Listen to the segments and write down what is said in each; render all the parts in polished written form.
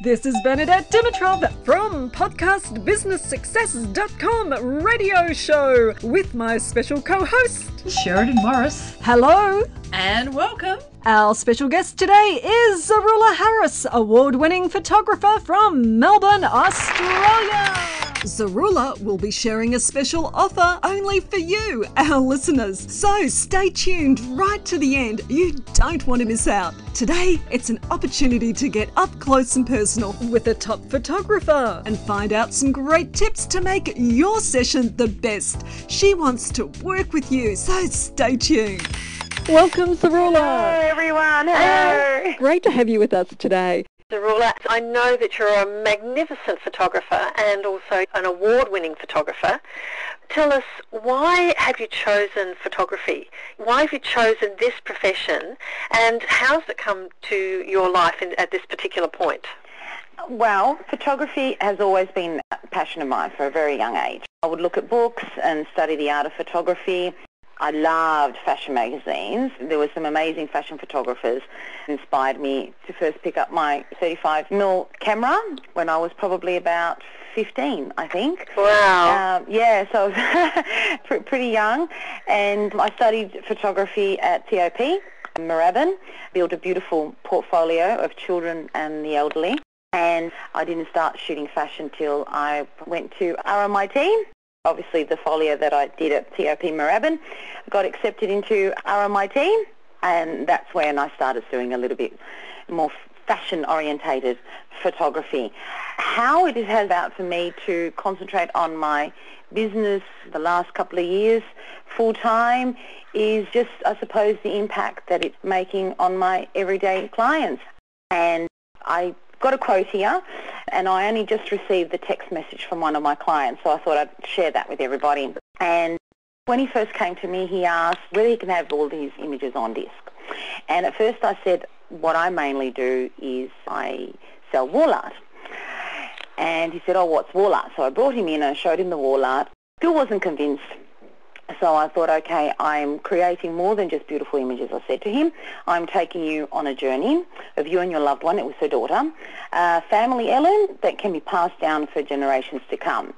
This is Bernadette Dimitrov from podcastbusinesssuccess.com radio show with my special co-host, Sheridan Morris. Hello. And welcome. Our special guest today is Zaharoula Harris, award-winning photographer from Melbourne, Australia. Zaharoula will be sharing a special offer only for you, our listeners. So stay tuned right to the end. You don't want to miss out. Today, it's an opportunity to get up close and personal with a top photographer and find out some great tips to make your session the best. She wants to work with you, so stay tuned. Welcome, Zaharoula. Hello, everyone. Hello. Great to have you with us today. Zaharoula, I know that you're a magnificent photographer and also an award-winning photographer. Tell us, why have you chosen photography? Why have you chosen this profession? And how's it come to your life at this particular point? Well, photography has always been a passion of mine for a very young age. I would look at books and study the art of photography. I loved fashion magazines. There were some amazing fashion photographers who inspired me to first pick up my 35mm camera when I was probably about 15, I think. Wow. So I was pretty young. And I studied photography at TOP in Moorabbin, built a beautiful portfolio of children and the elderly. And I didn't start shooting fashion till I went to RMIT. Obviously, the folio that I did at TOP Moorabbin got accepted into RMIT, and that's when I started doing a little bit more fashion-orientated photography. How it has about for me to concentrate on my business the last couple of years full-time is just, I suppose, the impact that it's making on my everyday clients. And I got a quote here, and I only just received the text message from one of my clients, so I thought I'd share that with everybody. And when he first came to me, he asked whether he can have all these images on disc. And at first I said, what I mainly do is I sell wall art. And he said, oh, what's wall art? So I brought him in and showed him the wall art. Still wasn't convinced. So I thought, okay, I'm creating more than just beautiful images. I said to him, I'm taking you on a journey of you and your loved one. It was her daughter. Family heirloom that can be passed down for generations to come.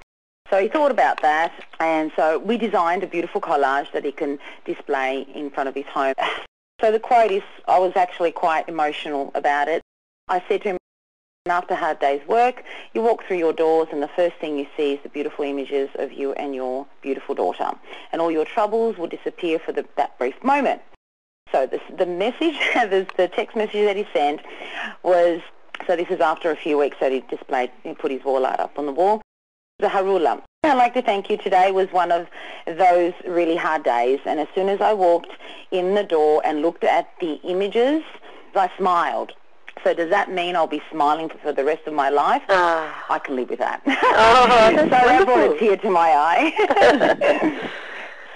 So he thought about that, and so we designed a beautiful collage that he can display in front of his home. So the quote is, I was actually quite emotional about it. I said to him, after a hard day's work, you walk through your doors and the first thing you see is the beautiful images of you and your beautiful daughter. And all your troubles will disappear for that brief moment. So the message, the text message that he sent was, so this is after a few weeks that he put his wall art up on the wall. Zaharoula, I'd like to thank you. Today was one of those really hard days, and as soon as I walked in the door and looked at the images, I smiled. So does that mean I'll be smiling for the rest of my life? I can live with that. So that brought a tear to my eye.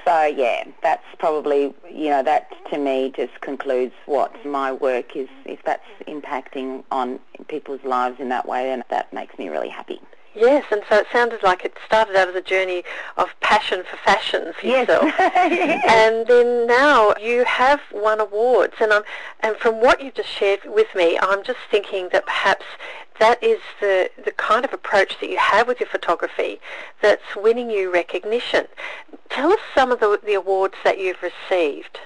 So yeah, that's probably, that to me just concludes what my work is. If that's impacting on people's lives in that way, then that makes me really happy. Yes, and so it sounded like it started out as a journey of passion for fashion for yourself. Yes. And then now you have won awards. And from what you've just shared with me, I'm just thinking that perhaps that is the kind of approach that you have with your photography that's winning you recognition. Tell us some of the awards that you've received.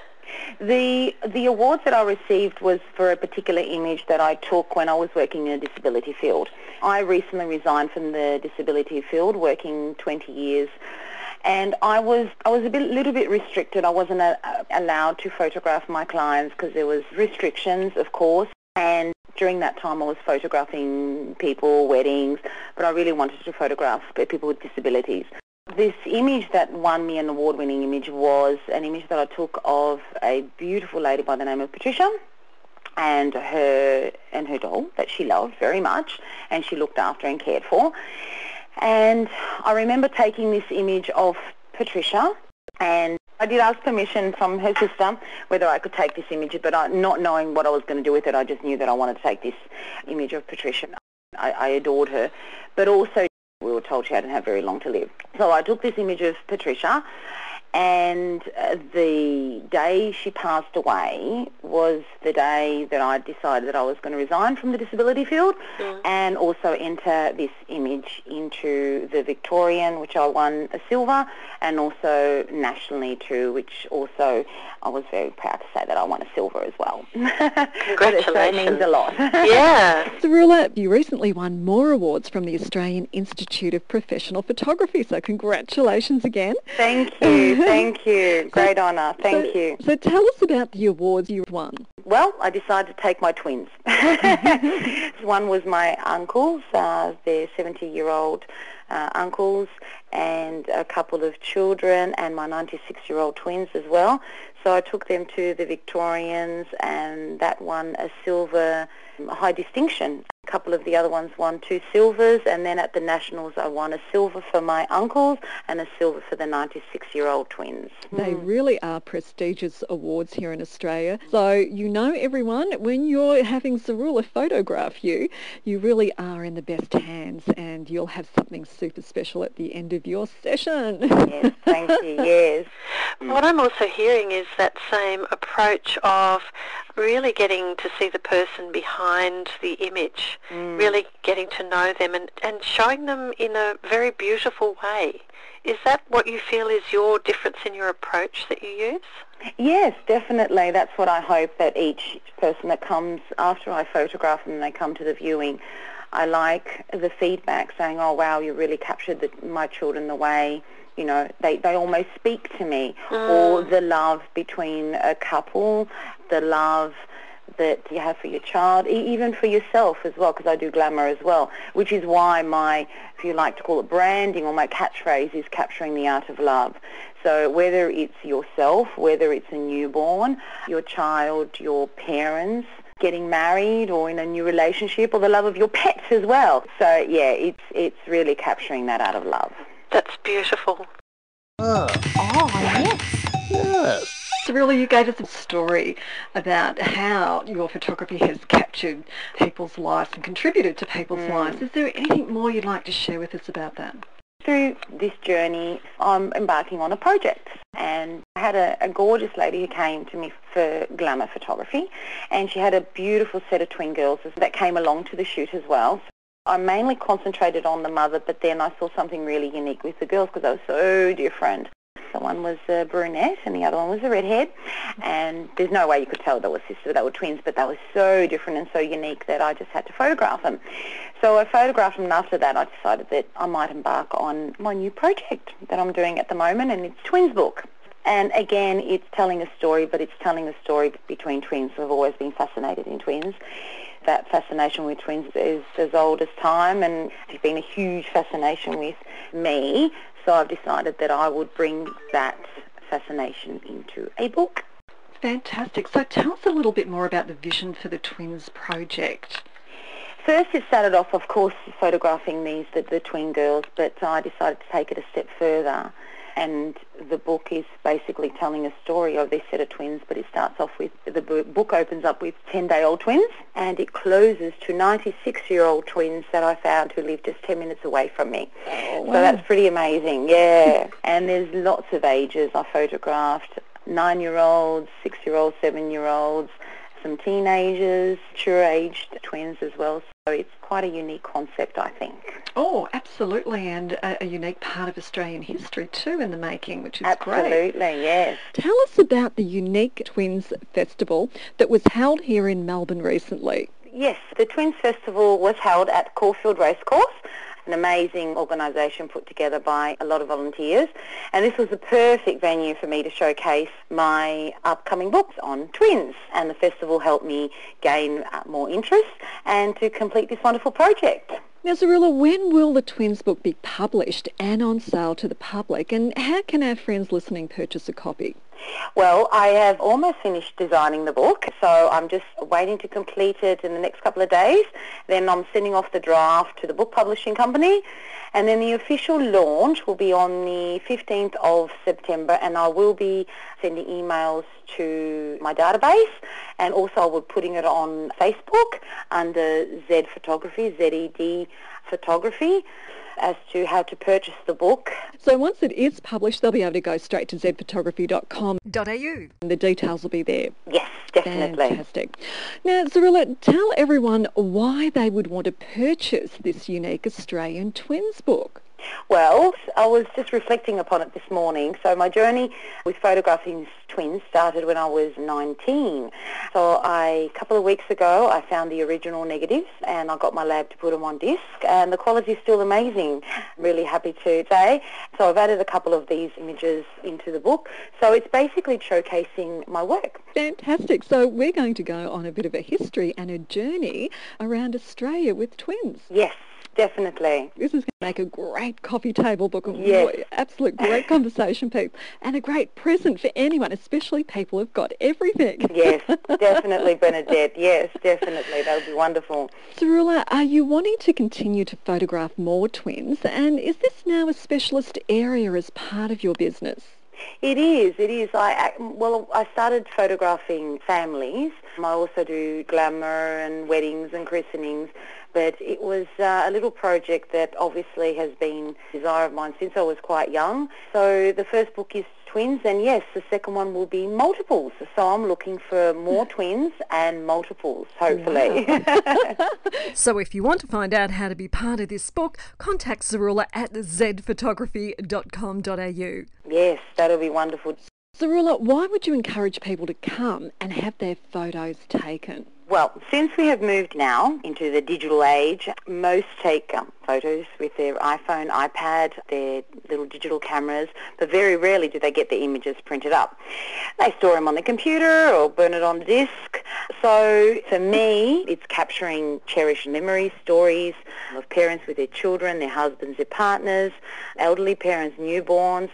The awards that I received was for a particular image that I took when I was working in the disability field. I recently resigned from the disability field, working 20 years, and I was a little bit restricted. I wasn't allowed to photograph my clients because there was restrictions, of course, and during that time I was photographing people, weddings, but I really wanted to photograph people with disabilities. This image that won me an award-winning image was an image that I took of a beautiful lady by the name of Patricia and her doll that she loved very much and she looked after and cared for. And I remember taking this image of Patricia, and I did ask permission from her sister whether I could take this image, but not knowing what I was going to do with it, I just knew that I wanted to take this image of Patricia. I adored her, but also we were told she hadn't had very long to live. So I took this image of Patricia And the day she passed away was the day that I decided that I was going to resign from the disability field and also enter this image into the Victorian, which I won a silver, and also nationally too, which also I was very proud to say that I won a silver as well. Congratulations. So it means a lot. Yeah. Zaharoula, you recently won more awards from the Australian Institute of Professional Photography, so congratulations again. Thank you, thank you. Great honour, thank you. So tell us about the awards you've won. Well, I decided to take my twins. One was my uncles, they're 70-year-old uncles, and a couple of children, and my 96-year-old twins as well. So I took them to the Victorians, and that won a silver high distinction. A couple of the other ones won 2 silvers, and then at the Nationals I won a silver for my uncles and a silver for the 96-year-old twins. They really are prestigious awards here in Australia. So you know, everyone, when you're having Zaharoula photograph you, you really are in the best hands, and you'll have something super special at the end of your session. Yes, thank you, yes. What I'm also hearing is that same approach of really getting to see the person behind the image, really getting to know them and showing them in a very beautiful way. Is that what you feel is your difference in your approach that you use? Yes, definitely. That's what I hope that each person that comes after I photograph them and they come to the viewing, I like the feedback saying, oh wow, you really captured my children the way, you know, they almost speak to me. Or the love between a couple, the love that you have for your child, even for yourself as well, because I do glamour as well, which is why my, if you like to call it branding, or my catchphrase is capturing the art of love. So whether it's yourself, whether it's a newborn, your child, your parents, getting married or in a new relationship, or the love of your pets as well. So yeah, it's really capturing that art of love. That's beautiful. Oh, yes. Yes. Zaharoula, you gave us a story about how your photography has captured people's lives and contributed to people's lives. Is there anything more you'd like to share with us about that? Through this journey, I'm embarking on a project, and I had a gorgeous lady who came to me for glamour photography, and she had a beautiful set of twin girls that came along to the shoot as well. I mainly concentrated on the mother, but then I saw something really unique with the girls because they were so different. So one was a brunette and the other one was a redhead, and there's no way you could tell they were sisters, they were twins, but they were so different and so unique that I just had to photograph them. So I photographed them, and after that I decided that I might embark on my new project that I'm doing at the moment, and it's Twins Book. And again, it's telling a story, but it's telling a story between twins. So I've always been fascinated in twins. That fascination with twins is as old as time, and it's been a huge fascination with me. So I've decided that I would bring that fascination into a book. Fantastic. So tell us a little bit more about the vision for the Twins project. First it started off, of course, photographing the twin girls, but I decided to take it a step further. And the book is basically telling a story of this set of twins, but it starts off with, the book opens up with 10-day-old twins, and it closes to 96-year-old twins that I found who live just 10 minutes away from me. Oh, wow. So that's pretty amazing, yeah. And there's lots of ages. I photographed 9-year-olds, 6-year-olds, 7-year-olds, some teenagers, mature-aged twins as well. So it's quite a unique concept, I think. Oh, absolutely, and a unique part of Australian history too in the making, which is great. Absolutely, yes. Tell us about the unique Twins Festival that was held here in Melbourne recently. Yes, the Twins Festival was held at Caulfield Racecourse, an amazing organisation put together by a lot of volunteers, and this was the perfect venue for me to showcase my upcoming books on twins, and the festival helped me gain more interest and to complete this wonderful project. Now, Zaharoula, when will the Twins book be published and on sale to the public, and how can our friends listening purchase a copy? Well, I have almost finished designing the book, so I'm just waiting to complete it in the next couple of days. Then I'm sending off the draft to the book publishing company, and then the official launch will be on the 15th of September, and I will be sending emails to my database, and also I will be putting it on Facebook under Z Photography, Z-E-D Photography. as to how to purchase the book. So once it is published, they'll be able to go straight to zphotography.com.au. The details will be there. Yes, definitely. Fantastic. Now, Zaharoula, tell everyone why they would want to purchase this unique Australian twins book. Well, I was just reflecting upon it this morning. So my journey with photographing twins started when I was 19. So a couple of weeks ago, I found the original negatives and I got my lab to put them on disc, and the quality is still amazing. I'm really happy to say. So I've added a couple of these images into the book. So it's basically showcasing my work. Fantastic. So we're going to go on a bit of a history and a journey around Australia with twins. Yes. Definitely. This is going to make a great coffee table book. Yes. Absolute great conversation piece and a great present for anyone, especially people who've got everything. Yes, definitely, Bernadette. Yes, definitely. That would be wonderful. Zaharoula, are you wanting to continue to photograph more twins, and is this now a specialist area as part of your business? It is. I started photographing families. I also do glamour and weddings and christenings, but it was a little project that obviously has been a desire of mine since I was quite young. So the first book is twins, and yes, the second one will be multiples. So I'm looking for more twins and multiples, hopefully. Wow. So if you want to find out how to be part of this book, contact Zaharoula at zphotography.com.au. Yes, that'll be wonderful. Zaharoula, why would you encourage people to come and have their photos taken? Well, since we have moved now into the digital age, most take photos with their iPhone, iPad, their little digital cameras, but very rarely do they get the images printed up. They store them on the computer or burn it on the disk. So for me, it's capturing cherished memories, stories of parents with their children, their husbands, their partners, elderly parents, newborns,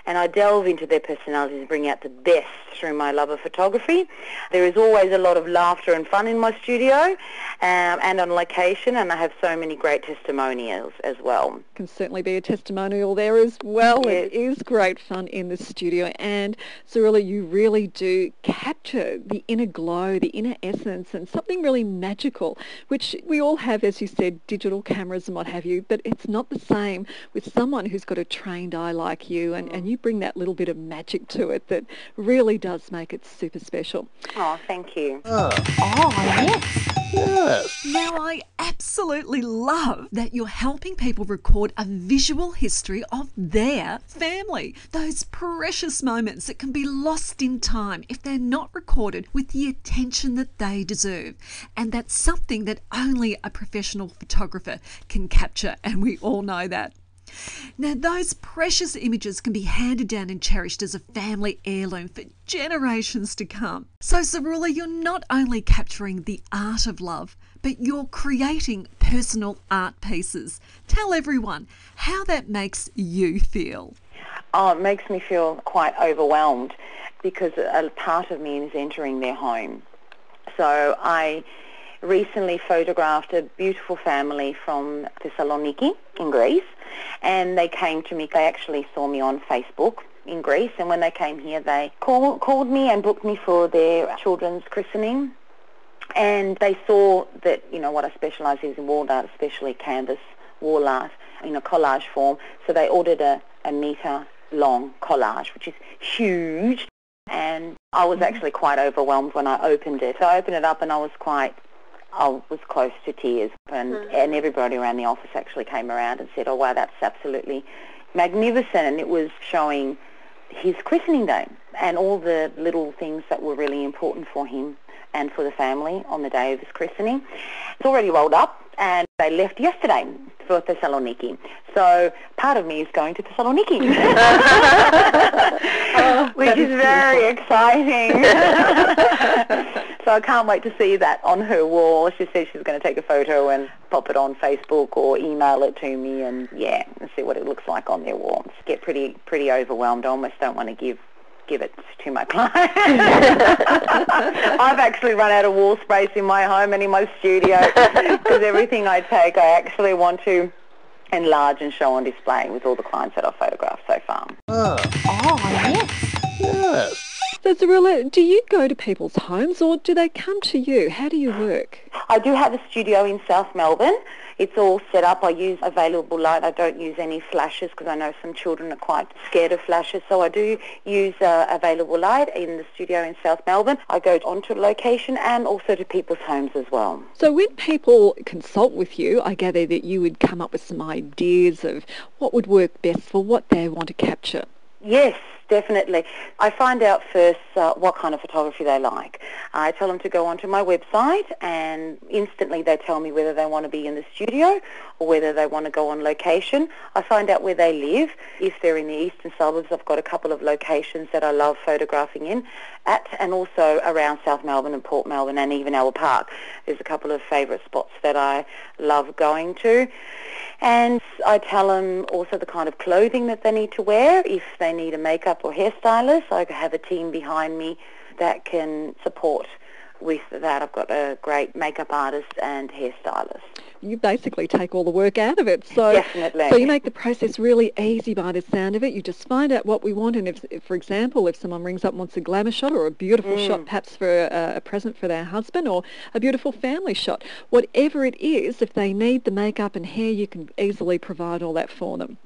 and I delve into their personalities and bring out the best through my love of photography. There is always a lot of laughter and fun in my studio and on location, and I have so many great testimonials as well. Can certainly be a testimonial there as well. Yes. It is great fun in the studio, and Zaharoula, you really do capture the inner glow, the inner essence, and something really magical, which we all have, as you said, digital cameras and what have you, but it's not the same with someone who's got a trained eye like you, and you bring that little bit of magic to it that really does make it super special. Oh, thank you. Yes. Now, I absolutely love that you're helping people record a visual history of their family. Those precious moments that can be lost in time if they're not recorded with the attention that they deserve. And that's something that only a professional photographer can capture, and we all know that. Now, those precious images can be handed down and cherished as a family heirloom for generations to come. So, Zaharoula, you're not only capturing the art of love, but you're creating personal art pieces. Tell everyone how that makes you feel. Oh, it makes me feel quite overwhelmed because a part of me is entering their home. So I recently photographed a beautiful family from Thessaloniki in Greece, and they came to me. They actually saw me on Facebook in Greece, and when they came here, they called me and booked me for their children's christening. And they saw that, you know, what I specialise in wall art, especially canvas wall art in a collage form. So they ordered a metre-long collage, which is huge. And I was actually quite overwhelmed when I opened it. So I opened it up and I was close to tears, and everybody around the office actually came around and said, oh, wow, that's absolutely magnificent. And it was showing his christening day and all the little things that were really important for him and for the family on the day of his christening. It's already rolled up, and they left yesterday for Thessaloniki. So part of me is going to Thessaloniki, which is very exciting. So I can't wait to see that on her wall. She said she's going to take a photo and pop it on Facebook or email it to me, and and see what it looks like on their wall. Get pretty overwhelmed. I almost don't want to give it to my client. I've actually run out of wall space in my home and in my studio because everything I take I actually want to enlarge and show on display with all the clients that I've photographed so far. Yes. So, Zaharoula, do you go to people's homes or do they come to you? How do you work? I do have a studio in South Melbourne. It's all set up. I use available light. I don't use any flashes because I know some children are quite scared of flashes. So I do use available light in the studio in South Melbourne. I go onto location and also to people's homes as well. So when people consult with you, I gather that you would come up with some ideas of what would work best for what they want to capture. Yes, definitely. I find out first what kind of photography they like. I tell them to go onto my website and instantly they tell me whether they want to be in the studio or whether they want to go on location. I find out where they live. If they're in the eastern suburbs, I've got a couple of locations that I love photographing and also around South Melbourne and Port Melbourne and even Albert Park. There's a couple of favourite spots that I love going to. And I tell them also the kind of clothing that they need to wear. If they need a makeup or hairstylist, I have a team behind me that can support with that. I've got a great makeup artist and hairstylist. You basically take all the work out of it. So, definitely. So you make the process really easy by the sound of it. You just find out what we want, and if for example, if someone rings up and wants a glamour shot or a beautiful shot perhaps for a present for their husband or a beautiful family shot, whatever it is, if they need the makeup and hair, you can easily provide all that for them.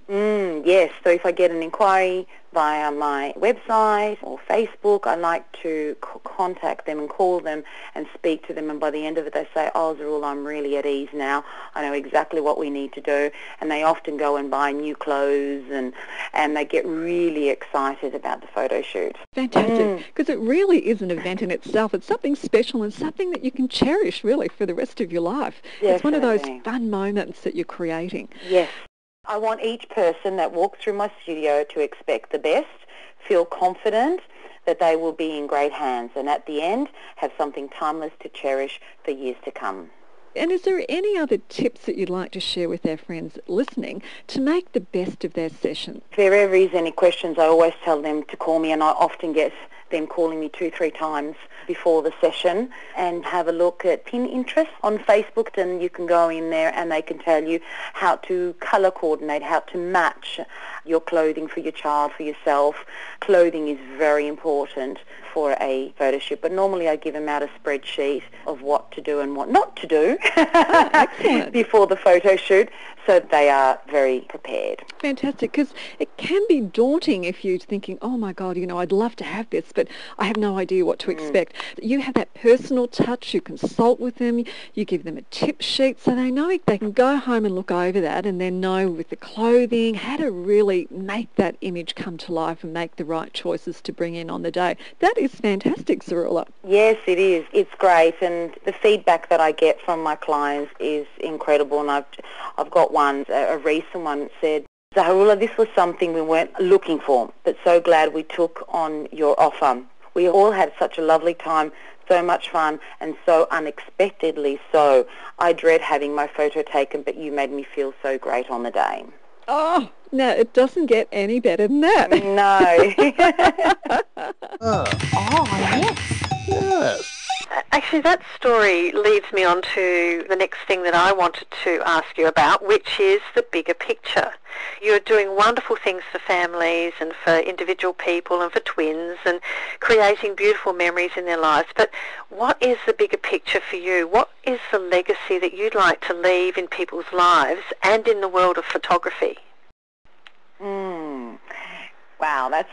Yes, so if I get an inquiry via my website or Facebook, I like to contact them and call them and speak to them, and by the end of it they say, oh, Zaharoula, I'm really at ease now. I know exactly what we need to do, and they often go and buy new clothes and they get really excited about the photo shoot. Fantastic, because it really is an event in itself. It's something special and something that you can cherish really for the rest of your life. Definitely. It's one of those fun moments that you're creating. Yes. I want each person that walks through my studio to expect the best, feel confident that they will be in great hands, and at the end have something timeless to cherish for years to come. And is there any other tips that you'd like to share with our friends listening to make the best of their session? If there ever is any questions, I always tell them to call me, and I often get them calling me 2-3 times before the session, and have a look at Pinterest on Facebook, and you can go in there and they can tell you how to colour coordinate, how to match your clothing for your child, for yourself. Clothing is very important for a photo shoot, but normally I give them out a spreadsheet of what to do and what not to do before the photo shoot, so they are very prepared. Fantastic, because it can be daunting if you're thinking, oh my God, I'd love to have this, but I have no idea what to expect. You have that personal touch, you consult with them, you give them a tip sheet so they know they can go home and look over that and then know with the clothing how to really make that image come to life and make the right choices to bring in on the day. That is fantastic, Zaharoula. Yes, it is. It's great, and the feedback that I get from my clients is incredible, and I've got one, a recent one, said, Zaharoula, this was something we weren't looking for, but so glad we took on your offer. We all had such a lovely time, so much fun, and so unexpectedly so. I dread having my photo taken, but you made me feel so great on the day. Oh, no, it doesn't get any better than that. No. Yes. Actually, that story leads me on to the next thing that I wanted to ask you about, which is the bigger picture. You're doing wonderful things for families and for individual people and for twins and creating beautiful memories in their lives. But what is the bigger picture for you? What is the legacy that you'd like to leave in people's lives and in the world of photography? Wow, that's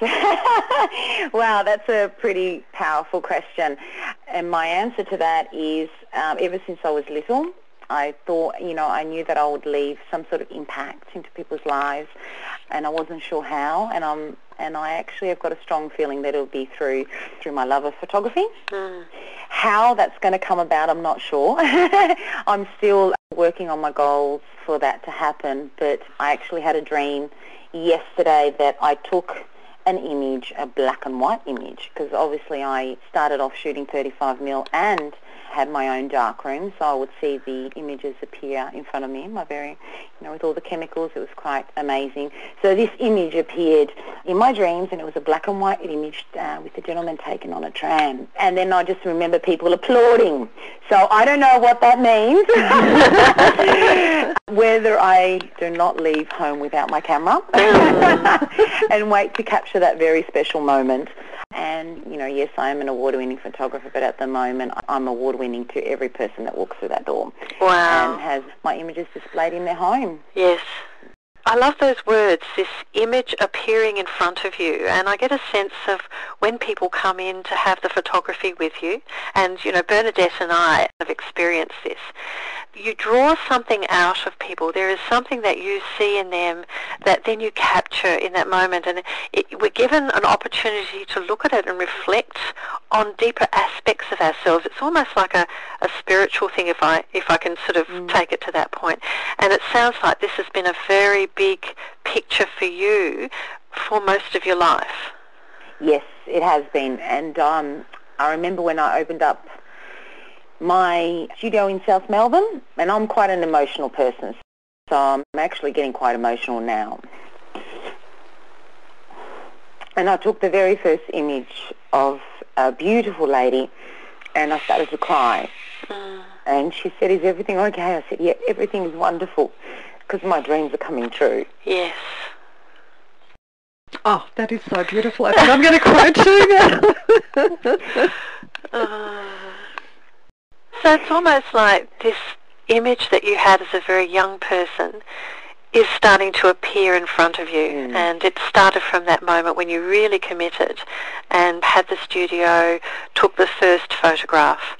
a pretty powerful question. And my answer to that is, ever since I was little, I thought, I knew that I would leave some sort of impact into people's lives, and I wasn't sure how. And I actually have got a strong feeling that it'll be through my love of photography. How that's going to come about, I'm not sure. I'm still working on my goals for that to happen, but I actually had a dream yesterday that I took an image, a black and white image, because obviously I started off shooting 35mm and had my own dark room, so I would see the images appear in front of me, with all the chemicals. It was quite amazing. So this image appeared in my dreams, and it was a black and white image with a gentleman taken on a tram. And then I just remember people applauding. So I don't know what that means. Whether I do not leave home without my camera and wait to capture that very special moment. And, yes, I am an award-winning photographer, but at the moment I'm award-winning to every person that walks through that door. Wow. And has my images displayed in their home. Yes. I love those words, this image appearing in front of you, and I get a sense of when people come in to have the photography with you, and Bernadette and I have experienced this. You draw something out of people. There is something that you see in them that then you capture in that moment, and we're given an opportunity to look at it and reflect on deeper aspects of ourselves. It's almost like a spiritual thing, if I can sort of take it to that point. And it sounds like this has been a very big picture for you for most of your life. Yes, it has been. And I remember when I opened up my studio in South Melbourne, and I'm quite an emotional person, so I'm actually getting quite emotional now. And I took the very first image of a beautiful lady, and I started to cry. And she said, "Is everything okay?" I said, "Yeah, everything is wonderful, because my dreams are coming true." Yes. Oh, that is so beautiful. I think I'm going to cry too now. So it's almost like this image that you had as a very young person is starting to appear in front of you. And it started from that moment when you really committed and had the studio, took the first photograph.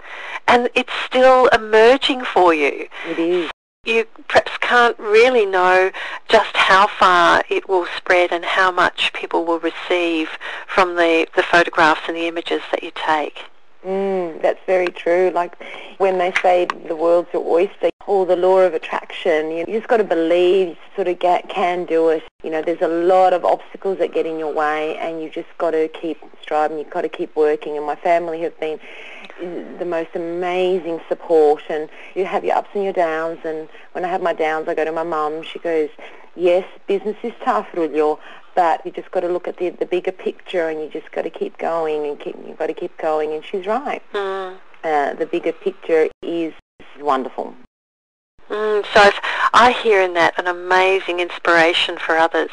And it's still emerging for you. It is. You perhaps can't really know just how far it will spread and how much people will receive from the photographs and the images that you take. That's very true. Like when they say the world's your oyster, or the law of attraction, you just got to believe, you sort of can do it. There's a lot of obstacles that get in your way, and you just got to keep striving, you've got to keep working. And my family have been the most amazing support, and you have your ups and your downs. And when I have my downs, I go to my mum. She goes, "Yes, business is tough, Rulio, but you just got to look at the bigger picture, and you just got to keep going, and you've got to keep going." And she's right. The bigger picture is wonderful. So I hear in that an amazing inspiration for others.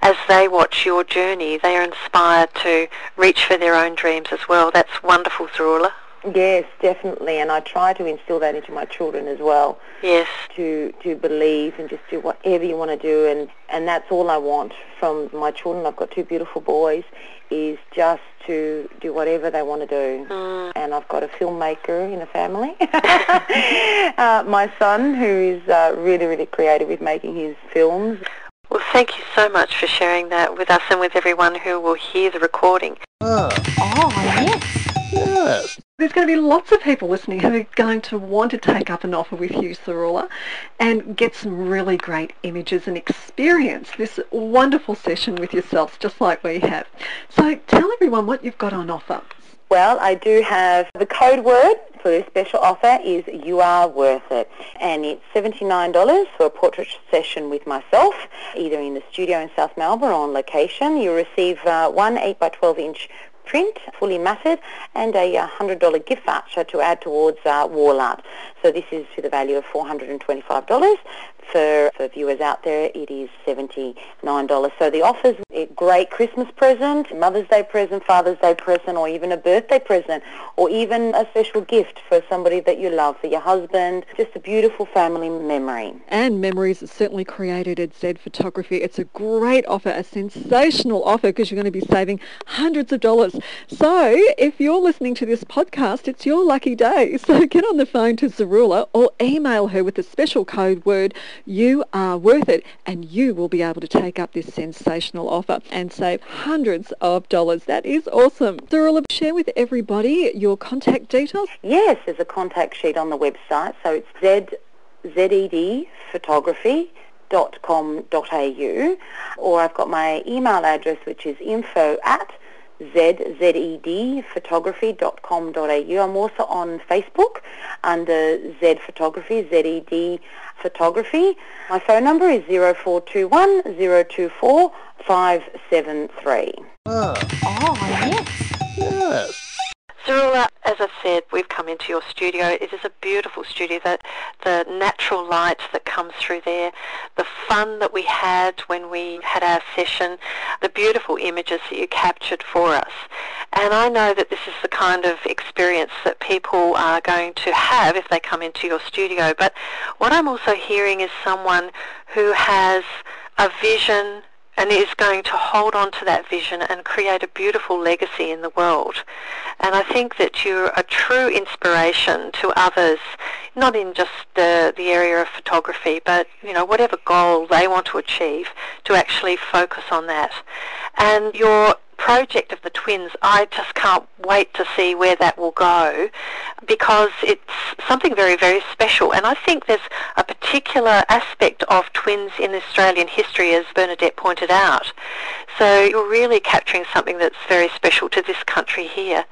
As they watch your journey, they are inspired to reach for their own dreams as well. That's wonderful, Zaharoula. Yes, definitely, and I try to instill that into my children as well. Yes. To believe and just do whatever you want to do, and that's all I want from my children. I've got two beautiful boys, is just to do whatever they want to do. And I've got a filmmaker in the family, my son, who is really, really creative with making his films. Well, thank you so much for sharing that with us and with everyone who will hear the recording. Yes. There's going to be lots of people listening who are going to want to take up an offer with you, Zaharoula, and get some really great images and experience this wonderful session with yourselves, just like we have. So tell everyone what you've got on offer. Well, I do have the code word for this special offer is "You Are Worth It," and it's $79 for a portrait session with myself, either in the studio in South Melbourne or on location. You receive one 8 by 12 inch print, fully matted, and a $100 gift voucher to add towards wall art. So this is to the value of $425. For viewers out there, it is $79. So the offer's a great Christmas present, Mother's Day present, Father's Day present, or even a birthday present, or even a special gift for somebody that you love, for your husband. Just a beautiful family memory. And memories are certainly created at Z Photography. It's a great offer, a sensational offer, because you're going to be saving hundreds of dollars. So if you're listening to this podcast, it's your lucky day. So get on the phone to Zaharoula or email her with the special code word "You Are Worth It," and you will be able to take up this sensational offer and save hundreds of dollars. That is awesome. Zaharoula, share with everybody your contact details. Yes, there's a contact sheet on the website, so it's zedphotography.com.au, or I've got my email address, which is info@zedphotography.com.au. I'm also on Facebook under Z Photography, ZED Photography. My phone number is 0421 024 573. Yes. Zaharoula, as I said, we've come into your studio. It is a beautiful studio. The natural light that comes through there, the fun that we had when we had our session, the beautiful images that you captured for us. And I know that this is the kind of experience that people are going to have if they come into your studio. But what I'm also hearing is someone who has a vision and is going to hold on to that vision and create a beautiful legacy in the world. And I think that you're a true inspiration to others, not in just the area of photography, but, you know, whatever goal they want to achieve, to actually focus on that. And your project of the twins, I just can't wait to see where that will go, because it's something very, very special. And I think there's a particular aspect of twins in Australian history, as Bernadette pointed out. So you're really capturing something that's very special to this country here.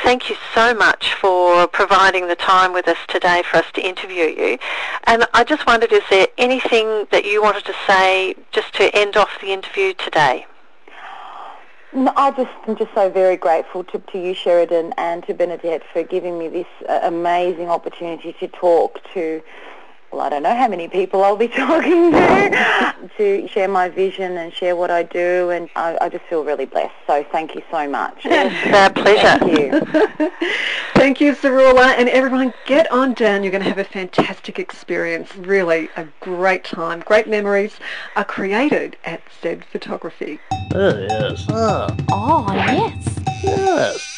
Thank you so much for providing the time with us today for us to interview you. And I just wondered, is there anything that you wanted to say just to end off the interview today? I'm just so very grateful to you, Sheridan, and to Bernadette for giving me this amazing opportunity to talk to, well, I don't know how many people I'll be talking to share my vision and share what I do, and I just feel really blessed. So thank you so much. It's our pleasure. Thank you. Thank you, Zaharoula, and everyone get on down. You're going to have a fantastic experience, really a great time. Great memories are created at Z Photography. Oh, yes. Oh, yes. Yes.